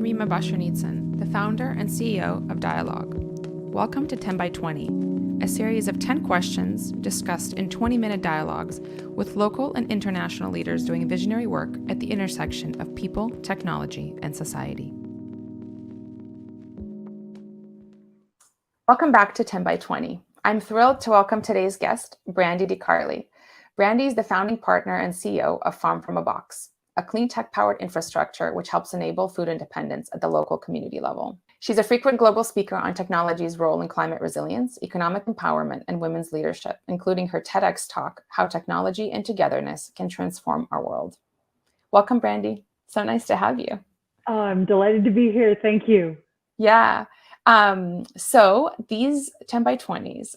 Rimma Boshernitsan, the founder and CEO of Dialogue. Welcome to 10 by 20, a series of 10 questions discussed in 20-minute dialogues with local and international leaders doing visionary work at the intersection of people, technology, and society. Welcome back to 10 by 20. I'm thrilled to welcome today's guest, Brandi DeCarli. Brandi is the founding partner and CEO of Farm from a Box, a clean tech-powered infrastructure which helps enable food independence at the local community level. She's a frequent global speaker on technology's role in climate resilience, economic empowerment, and women's leadership, including her TEDx talk, How Technology and Togetherness Can Transform Our World. Welcome, Brandi. So nice to have you. Oh, I'm delighted to be here. Thank you. Yeah. So these 10 by 20s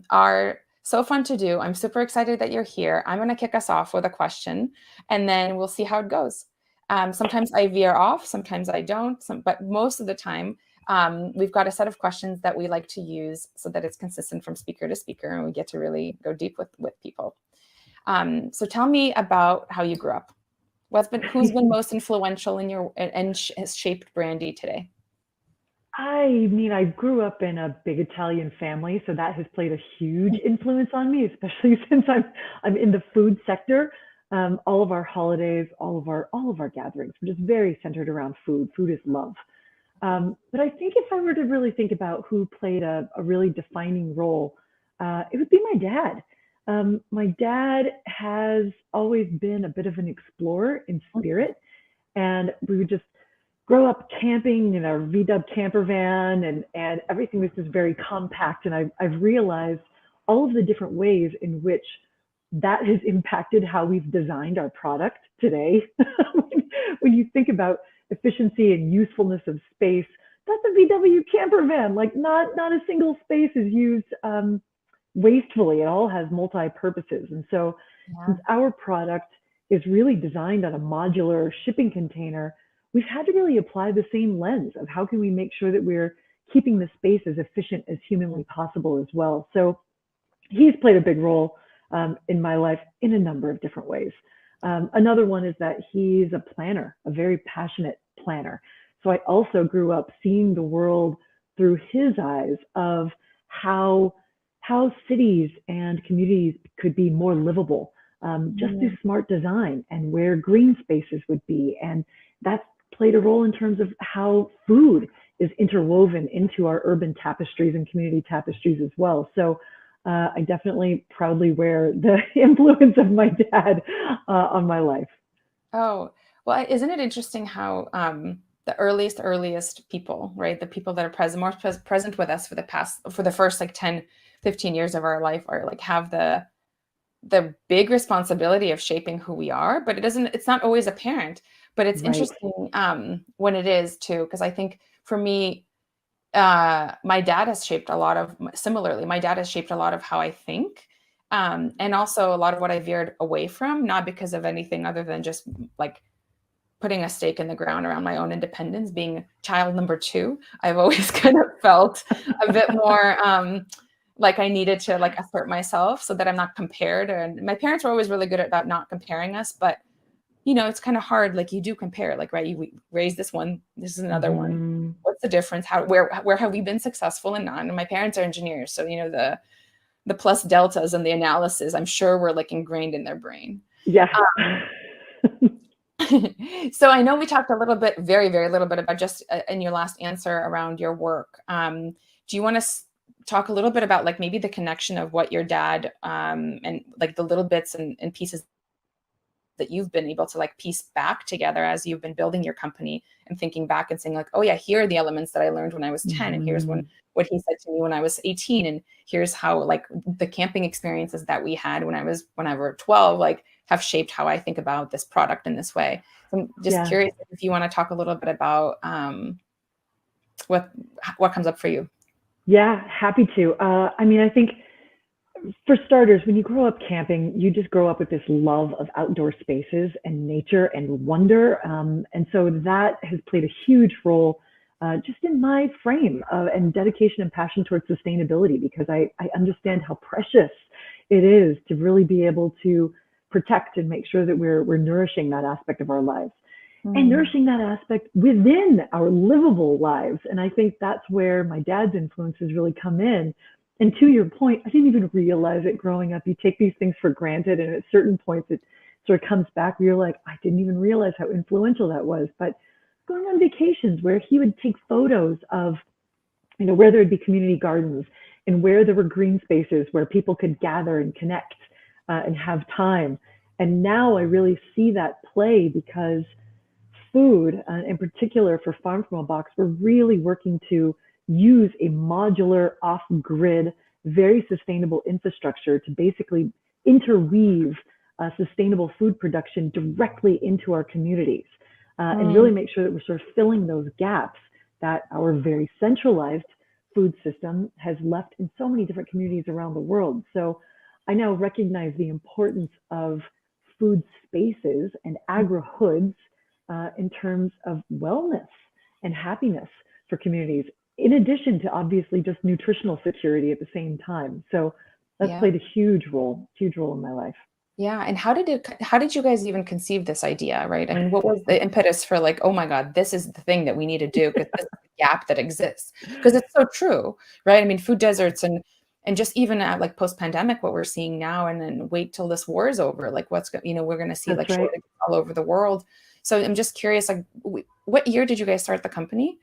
are so fun to do. I'm super excited that you're here. I'm going to kick us off with a question, and then we'll see how it goes. Sometimes I veer off, sometimes I don't, but most of the time, we've got a set of questions that we like to use so that it's consistent from speaker to speaker, and we get to really go deep with people. So tell me about how you grew up. Who's been most influential in your and has shaped Brandi today? I grew up in a big Italian family, so that has played a huge influence on me, especially since I'm in the food sector. All of our holidays, all of our gatherings were just very centered around food. Food is love. But I think if I were to really think about who played a really defining role, it would be my dad. My dad has always been a bit of an explorer in spirit, and we would just grow up camping in our VW camper van, and everything was just very compact. And I've realized all of the different ways in which that has impacted how we've designed our product today. When you think about efficiency and usefulness of space, that's a VW camper van. Like not a single space is used wastefully. It all has multi-purposes. And so since our product is really designed on a modular shipping container, we've had to really apply the same lens of how can we make sure that we're keeping the space as efficient as humanly possible as well. So he's played a big role in my life in a number of different ways. Another one is that he's a planner, a very passionate planner. So I also grew up seeing the world through his eyes of how cities and communities could be more livable just through smart design and where green spaces would be. And that's played a role in terms of how food is interwoven into our urban tapestries and community tapestries as well. So I definitely proudly wear the influence of my dad on my life. Oh, well, isn't it interesting how the earliest people, right? The people that are more present with us for the first like 10, 15 years of our life are like have the big responsibility of shaping who we are, but it's not always apparent. But it's interesting when it is too, because I think for me, my dad has shaped a lot of how I think, and also a lot of what I veered away from, not because of anything other than just like putting a stake in the ground around my own independence. Being child number 2, I've always kind of felt a bit more like I needed to like assert myself so that I'm not compared. And my parents were always really good about not comparing us, but you know, it's kind of hard. Like you do compare, like, right, you raise this one, this is another one. What's the difference? Where have we been successful and not? And my parents are engineers, so you know the plus deltas and the analysis, I'm sure were like ingrained in their brain. Yeah. So I know we talked a little bit, very, very little bit about just in your last answer around your work. Do you want to talk a little bit about like maybe the connection of what your dad and like the little bits and pieces that you've been able to like piece back together as you've been building your company and thinking back and saying like, oh yeah, here are the elements that I learned when I was 10, and here's what he said to me when I was 18, and here's how like the camping experiences that we had when I was 12 like have shaped how I think about this product in this way. So I'm just curious if you want to talk a little bit about what comes up for you. Yeah, happy to. I think for starters, when you grow up camping, you just grow up with this love of outdoor spaces and nature and wonder. And so that has played a huge role just in my frame and dedication and passion towards sustainability, because I understand how precious it is to really be able to protect and make sure that we're nourishing that aspect of our lives. and Mm. nourishing that aspect within our livable lives. And I think that's where my dad's influences really come in. And to your point, I didn't even realize it growing up. You take these things for granted, and at certain points, it sort of comes back where you're like, I didn't even realize how influential that was. But going on vacations where he would take photos of, where there would be community gardens and where there were green spaces where people could gather and connect and have time. And now I really see that play because food, in particular for Farm from a Box, we're really working to use a modular, off-grid, very sustainable infrastructure to basically interweave sustainable food production directly into our communities and Mm. really make sure that we're sort of filling those gaps that our very centralized food system has left in so many different communities around the world. So I now recognize the importance of food spaces and agri-hoods in terms of wellness and happiness for communities, in addition to obviously just nutritional security at the same time. So that's Yeah. played a huge role in my life. Yeah, and how did you guys even conceive this idea, right? I mean, what was the impetus for like, "Oh my god, this is the thing that we need to do because this is the gap that exists." Because it's so true, right? I mean, food deserts and just even at like post-pandemic, what we're seeing now, and then wait till this war is over, like we're gonna see That's like right. shortages all over the world. So I'm just curious, like, what year did you guys start the company?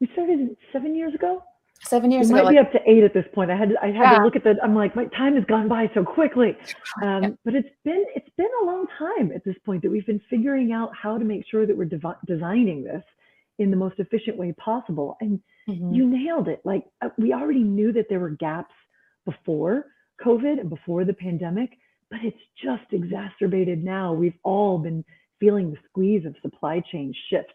We started 7 years ago. Seven We years ago, might like, be up to 8 at this point. I had to yeah, look at the. I'm like, my time has gone by so quickly. yeah. But it's been a long time at this point that we've been figuring out how to make sure that we're designing this in the most efficient way possible. And Mhm. you nailed it. Like we already knew that there were gaps before COVID and before the pandemic, but it's just exacerbated now. We've all been feeling the squeeze of supply chain shifts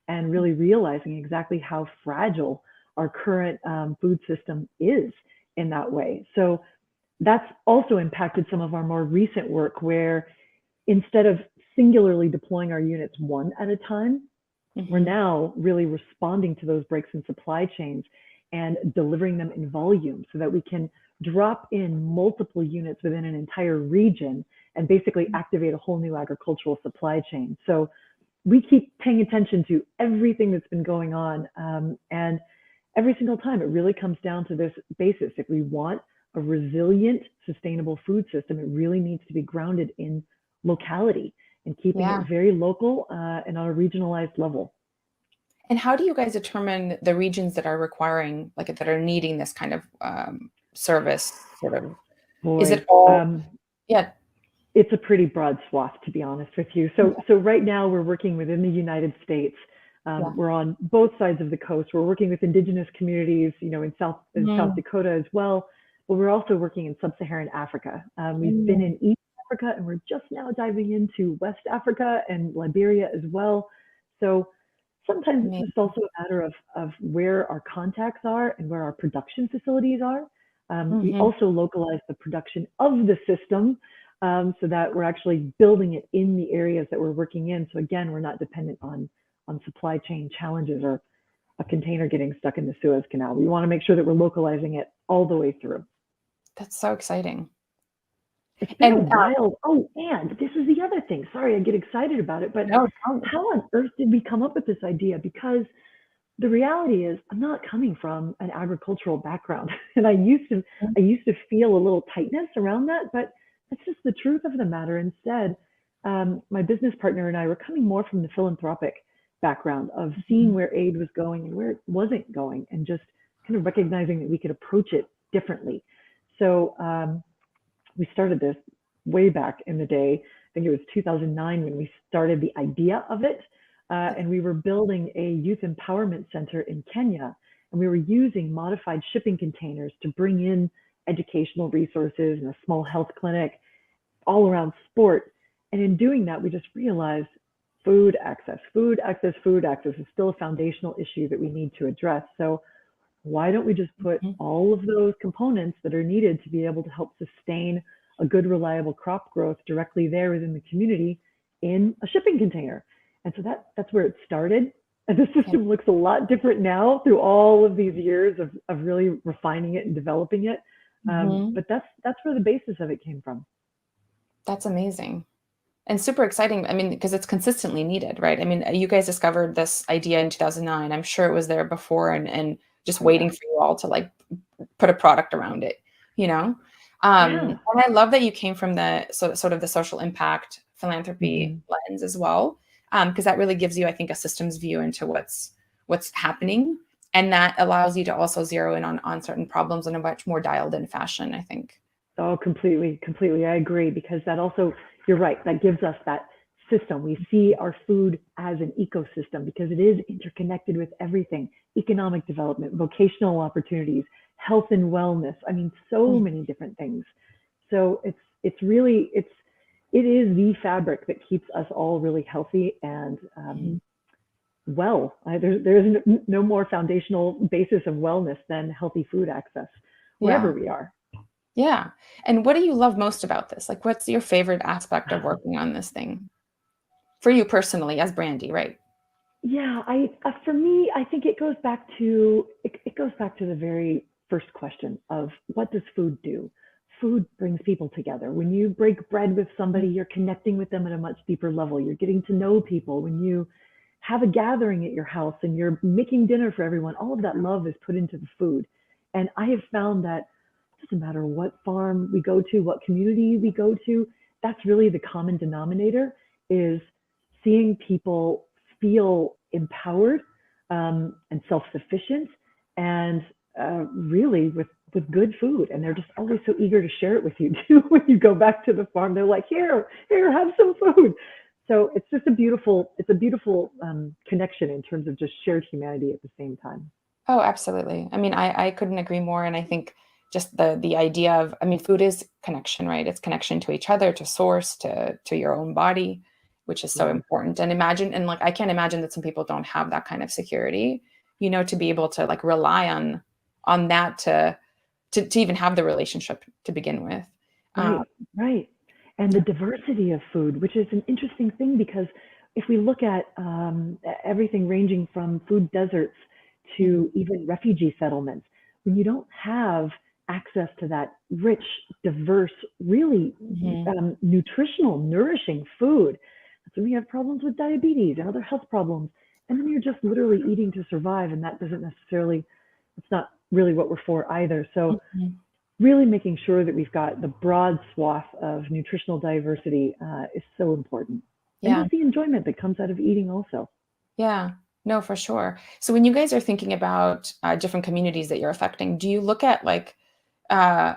and really realizing exactly how fragile our current food system is in that way. So that's also impacted some of our more recent work where instead of singularly deploying our units one at a time, we're Mhm. now really responding to those breaks in supply chains and delivering them in volume so that we can drop in multiple units within an entire region and basically activate a whole new agricultural supply chain. So we keep paying attention to everything that's been going on. And every single time, it really comes down to this basis. If we want a resilient, sustainable food system, it really needs to be grounded in locality and keeping it Yeah. very local and on a regionalized level. And how do you guys determine the regions that are requiring, like, that are needing this kind of, service, sort of? Is it Boy, all yeah, it's a pretty broad swath, to be honest with you. So, okay, so right now we're working within the United States. yeah. We're on both sides of the coast. We're working with indigenous communities, in South Mhm. Dakota as well. But we're also working in sub-Saharan Africa. We've been Mm, in East Africa, and we're just now diving into West Africa and Liberia as well. So sometimes it's just amazing. also a matter of where our contacts are and where our production facilities are. We Mhm. also localize the production of the system so that we're actually building it in the areas that we're working in. So again, we're not dependent on supply chain challenges or a container getting stuck in the Suez Canal. We want to make sure that we're localizing it all the way through. That's so exciting. It's been a And, while. Oh, and this is the other thing. Sorry, I get excited about it, but no, tell me. how on earth did we come up with this idea? Because the reality is I'm not coming from an agricultural background. And I used to feel a little tightness around that, but that's just the truth of the matter. Instead, my business partner and I were coming more from the philanthropic background of seeing Mhm. where aid was going and where it wasn't going, and just kind of recognizing that we could approach it differently. So we started this way back in the day. I think it was 2009 when we started the idea of it. And we were building a youth empowerment center in Kenya. And we were using modified shipping containers to bring in educational resources and a small health clinic all around sport. And in doing that, we just realized food access is still a foundational issue that we need to address. So why don't we just put Mhm. all of those components that are needed to be able to help sustain a good, reliable crop growth directly there within the community in a shipping container? And so that's where it started. And the Yeah. system looks a lot different now through all of these years of really refining it and developing it. Mhm. But that's where the basis of it came from. That's amazing. And super exciting. I mean, because it's consistently needed, right? I mean, you guys discovered this idea in 2009. I'm sure it was there before and just Oh yeah. waiting for you all to like put a product around it, you know? Yeah. And I love that you came from the sort of the social impact philanthropy Hmm. lens as well, because that really gives you, I think, a systems view into what's happening, and that allows you to also zero in on certain problems in a much more dialed in fashion, I think. Oh, completely, completely. I agree because that also, you're right, that gives us that system. We see our food as an ecosystem because it is interconnected with everything, economic development, vocational opportunities, health and wellness. I mean, so Mm, many different things. So it's really, it is the fabric that keeps us all really healthy and mhm. well. There's no more foundational basis of wellness than healthy food access wherever Yeah. we are. Yeah. And what do you love most about this? Like, what's your favorite aspect of working on this thing for you personally as Brandy, right? Yeah, I for me, I think it goes back to the very first question of what does food do? Food brings people together. When you break bread with somebody, you're connecting with them at a much deeper level. You're getting to know people. When you have a gathering at your house and you're making dinner for everyone, all of that love is put into the food. And I have found that it doesn't matter what farm we go to, what community we go to, that's really the common denominator is seeing people feel empowered and self-sufficient and really with good food, and they're just always so eager to share it with you too. When you go back to the farm, they're like, here, have some food. So it's a beautiful connection in terms of just shared humanity at the same time. Oh, absolutely. I mean, I couldn't agree more. And I think just the idea of, I mean, food is connection, right? It's connection to each other, to source, to your own body, which is so Yeah, important. And imagine, and like I can't imagine that some people don't have that kind of security, to be able to like rely on that to even have the relationship to begin with. Um, right, right. And the diversity of food, which is an interesting thing because if we look at everything ranging from food deserts mhm, to even refugee settlements, when you don't have access to that rich, diverse, really mhm, nutritional, nourishing food, that's when we have problems with diabetes and other health problems. And then you're just literally eating to survive, and that doesn't necessarily, it's not really what we're for either. So mhm. really making sure that we've got the broad swath of nutritional diversity is so important. And Yeah. just the enjoyment that comes out of eating also. Yeah. No, for sure. So when you guys are thinking about different communities that you're affecting, do you look at like uh,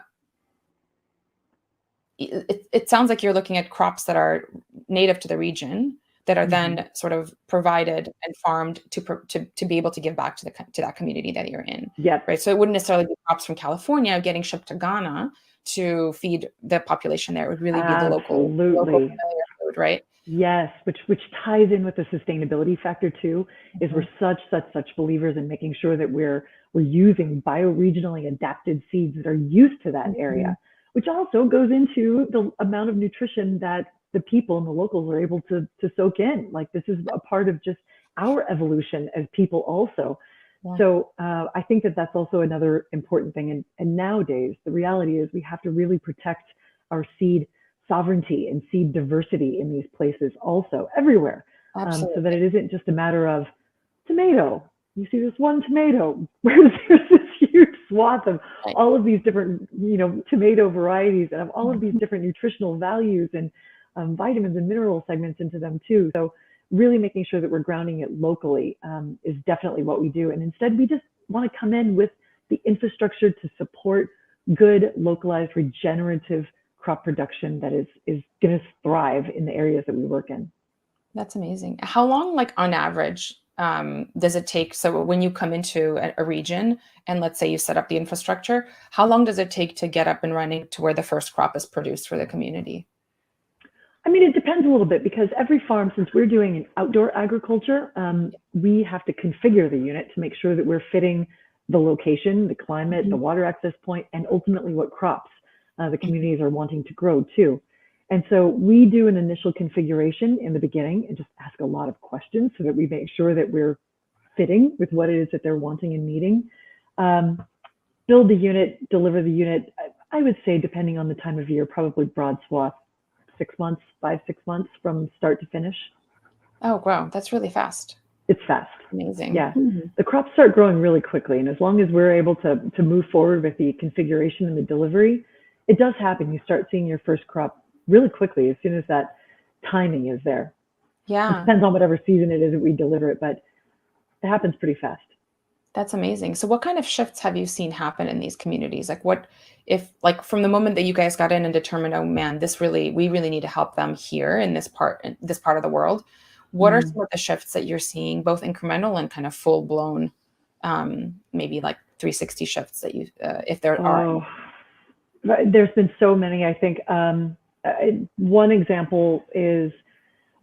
it sounds like you're looking at crops that are native to the region that are Hmm. then sort of provided and farmed to be able to give back to to that community that you're in, Yep, right? So it wouldn't necessarily be crops from California getting shipped to Ghana to feed the population there. It would really be the local absolutely. familiar food, right? Yes, which ties in with the sustainability factor too, is we're Mhm, such believers in making sure that we're using bioregionally adapted seeds that are used to that mhm. area, which also goes into the amount of nutrition that the people and the locals are able to soak in. Like this is a part of just our evolution as people also. Yeah, So I think that that's also another important thing. And nowadays, the reality is we have to really protect our seed sovereignty and seed diversity in these places also everywhere, so that absolutely. it isn't just a matter of tomato. You see this one tomato, whereas there's this huge swath of Right. all of these different, tomato varieties that have all of these Mhm. different nutritional values and vitamins and mineral segments into them too. So really making sure that we're grounding it locally is definitely what we do. And instead, we just want to come in with the infrastructure to support good, localized, regenerative crop production that is going to thrive in the areas that we work in. That's amazing. How long, like on average, does it take? So when you come into a region and let's say you set up the infrastructure, how long does it take to get up and running to where the first crop is produced for the community? I mean, it depends a little bit because every farm, since we're doing an outdoor agriculture, we have to configure the unit to make sure that we're fitting the location, the climate, the Mhm, water access point, and ultimately what crops the mhm. communities are wanting to grow too. And so we do an initial configuration in the beginning and just ask a lot of questions so that we make sure that we're fitting with what it is that they're wanting and needing. Um, Build the unit, deliver the unit. I would say, depending on the time of year, probably broad swath 6 months, 5, 6 months from start to finish. Oh, wow. That's really fast. It's fast. Amazing. Yeah. The crops start growing really quickly. And as long as we're able to move forward with the configuration and the delivery, it does happen. You start seeing your first crop really quickly as soon as that timing is there. It Yeah. depends on whatever season it is that we deliver it, but it happens pretty fast. That's amazing. So what kind of shifts have you seen happen in these communities? Like what if like from the moment that you guys got in and determined, oh man, we really need to help them here in this part of the world. What are Mm. some of the shifts that you're seeing, both incremental and kind of full blown, maybe like 360 shifts that you, if there are any? Oh, there's been so many. I think one example is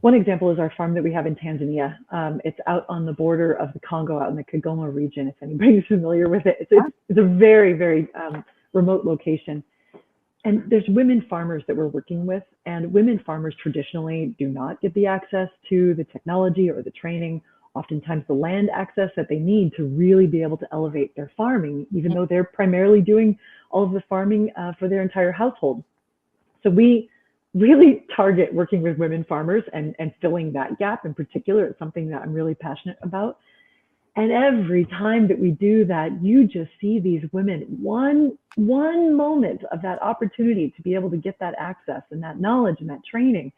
our farm that we have in Tanzania. It's out on the border of the Congo, out in the Kigoma region. If anybody's familiar with it, it's a very, very remote location. And there's women farmers that we're working with, and women farmers traditionally do not get the access to the technology or the training, oftentimes the land access that they need to really be able to elevate their farming, even though they're primarily doing all of the farming for their entire household. So we really target working with women farmers and filling that gap in particular. It's something that I'm really passionate about. And every time that we do that, you just see these women, one moment of that opportunity to be able to get that access and that knowledge and that training,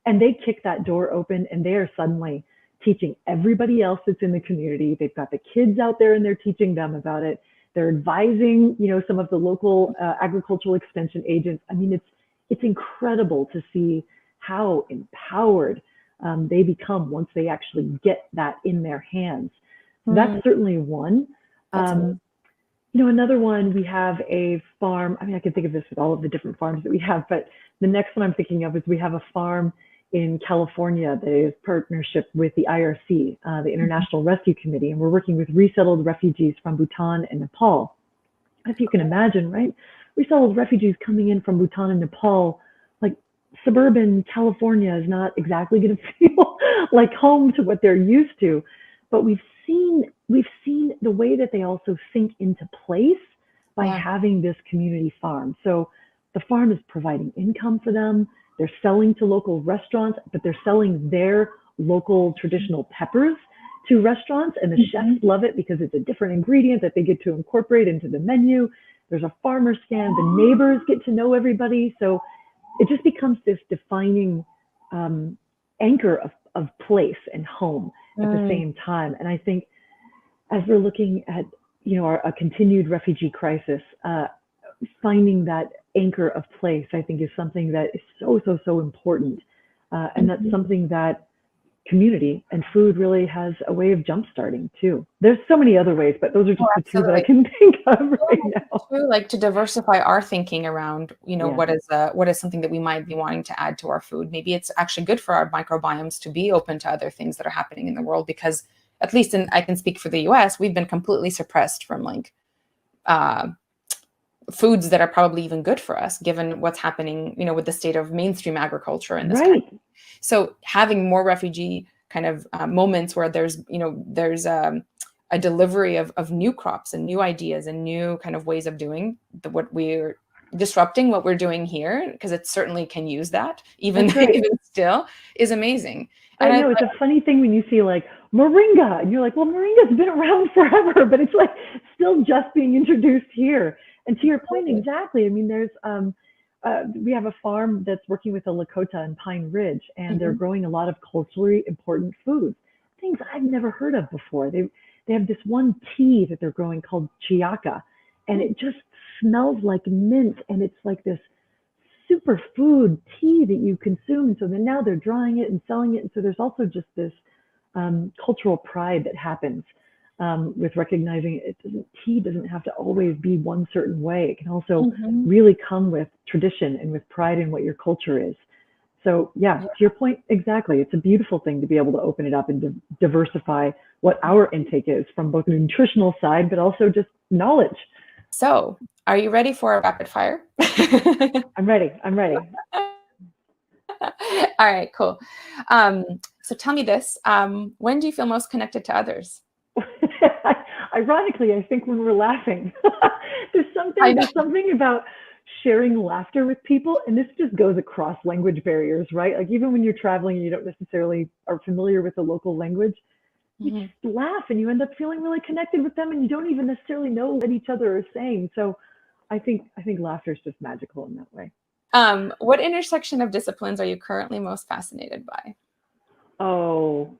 and they kick that door open and they are suddenly teaching everybody else that's in the community. They've got the kids out there and they're teaching them about it. They're advising, some of the local agricultural extension agents. I mean, it's incredible to see how empowered they become once they actually get that in their hands. So that's certainly one. Another one, we have a farm. I mean, I can think of this with all of the different farms that we have, but the next one I'm thinking of is we have a farm in California that is partnership with the IRC, the International Rescue Committee, and we're working with resettled refugees from Bhutan and Nepal. If you can imagine, right? Resettled refugees coming in from Bhutan and Nepal, like suburban California is not exactly going to feel like home to what they're used to, but we've seen the way that they also sink into place by having this community farm. So the farm is providing income for them. They're selling to local restaurants, but they're selling their local traditional peppers to restaurants, and the chefs love it because it's a different ingredient that they get to incorporate into the menu. There's a farmer stand. The neighbors get to know everybody. So it just becomes this defining anchor of place and home at the same time. And I think as we're looking at, a continued refugee crisis, finding that anchor of place, I think is something that is so important. And that's something that community and food really has a way of jumpstarting too. There's so many other ways, but those are just the two that I can think of right now. True, like to diversify our thinking around, what is something that we might be wanting to add to our food. Maybe it's actually good for our microbiomes to be open to other things that are happening in the world, because at least I can speak for the US, we've been completely suppressed from like foods that are probably even good for us, given what's happening, with the state of mainstream agriculture in this country. So having more refugee kind of moments where there's a delivery of new crops and new ideas and new kind of ways of doing what we're disrupting what we're doing here, because it certainly can use that even still, is amazing. And I know it's a funny thing when you see like moringa and you're like, well, moringa's been around forever, but it's like still just being introduced here. And to your point, exactly. I mean, there's we have a farm that's working with the Lakota in Pine Ridge, and they're growing a lot of culturally important foods, things I've never heard of before. They have this one tea that they're growing called chiaka, and it just smells like mint, and it's like this superfood tea that you consume. And so then now they're drying it and selling it. And so there's also just this cultural pride that happens with recognizing tea doesn't have to always be one certain way. It can also really come with tradition and with pride in what your culture is. So yeah, to your point, exactly. It's a beautiful thing to be able to open it up and diversify what our intake is from both the nutritional side, but also just knowledge. So are you ready for a rapid fire? I'm ready. All right, cool. So tell me this, when do you feel most connected to others? Ironically, I think when we're laughing. There's something about sharing laughter with people, and this just goes across language barriers, right? Like even when you're traveling and you don't necessarily are familiar with the local language, you Mhm. just laugh and you end up feeling really connected with them, and you don't even necessarily know what each other is saying. So I think laughter is just magical in that way. What intersection of disciplines are you currently most fascinated by? Oh,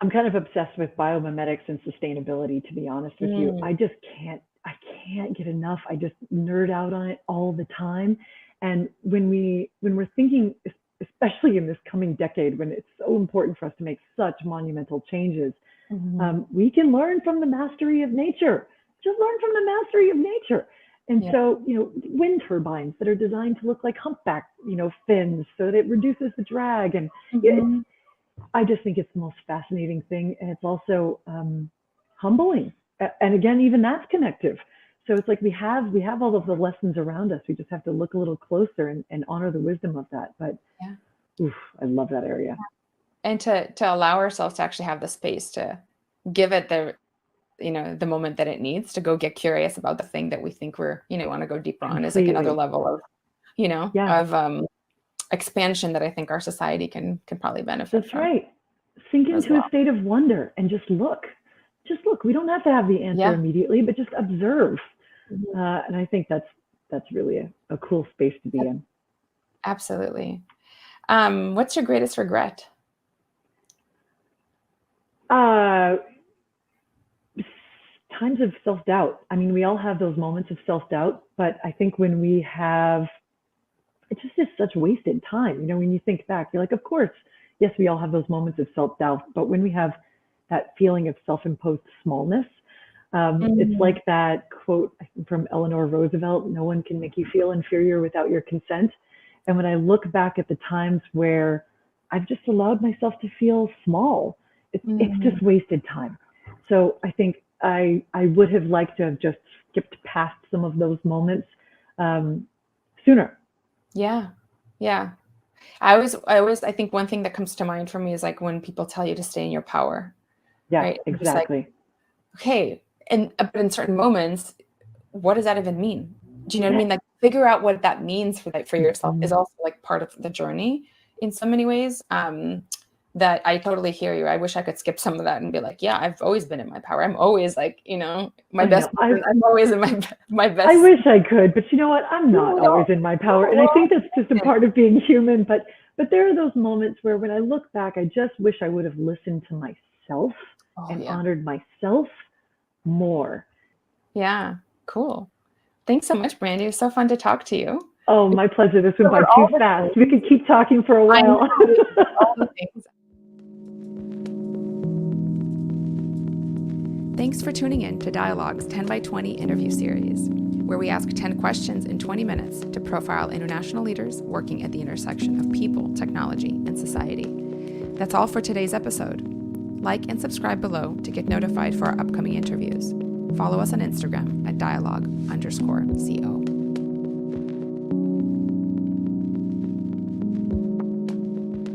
I'm kind of obsessed with biomimetics and sustainability, to be honest with you. Mm, I can't get enough. I just nerd out on it all the time. And when we're thinking, especially in this coming decade, when it's so important for us to make such monumental changes, mhm. we can learn from the mastery of nature. Just learn from the mastery of nature. And Yeah. so, wind turbines that are designed to look like humpback, fins, so that it reduces the drag. And it's Mhm. I just think it's the most fascinating thing, and it's also humbling. And again, even that's connective. So it's like we have all of the lessons around us. We just have to look a little closer and honor the wisdom of that. But Yeah. oof, I love that area. And to allow ourselves to actually have the space to give it the moment that it needs to go get curious about the thing that we think want to go deeper on is like another Completely. level of, Yeah, of expansion that I think our society can probably benefit that's from right. Sink as into well. a state of wonder and just look. Just look. We don't have to have the answer Yeah. immediately, but just observe. Mhm. And I think that's really a cool space to be in. Absolutely. What's your greatest regret? Uh, Times of self doubt. I mean, we all have those moments of self doubt, but I think when we have, it just is such wasted time. When you think back, you're like, of course, yes, we all have those moments of self doubt, but when we have that feeling of self imposed smallness, it's Mhm. like that quote from Eleanor Roosevelt: no one can make you feel inferior without your consent. And when I look back at the times where I've just allowed myself to feel small, it's Mhm. just wasted time. So I think I would have liked to have just skipped past some of those moments um, sooner. Yeah. Yeah. I think one thing that comes to mind for me is like when people tell you to stay in your power, Yeah, right? I'm just like, exactly. okay. But in certain moments, what does that even mean? Do you know what I Yeah. mean? Like figure out what that means for yourself is Mhm. also like part of the journey in so many ways. That I totally hear you. I wish I could skip some of that and be like, yeah, I've always been in my power. I'm always like, my I best know. version. I'm always in my I best. wish I could, but you know what? I'm not No, always in my no, power, and we're I all think that's just a different. part of being human. But there are those moments where, when I look back, I just wish I would have listened to myself Oh and yeah. honored myself more. Yeah. Cool. Thanks so much, Brandy. It was so fun to talk to you. Oh, We my pleasure. This went by covered too all the fast. We things. could keep talking for a I know while. we covered all the things. Thanks for tuning in to Dialogue's 10 by 20 interview series, where we ask 10 questions in 20 minutes to profile international leaders working at the intersection of people, technology, and society. That's all for today's episode. Like and subscribe below to get notified for our upcoming interviews. Follow us on Instagram at dialogue_co.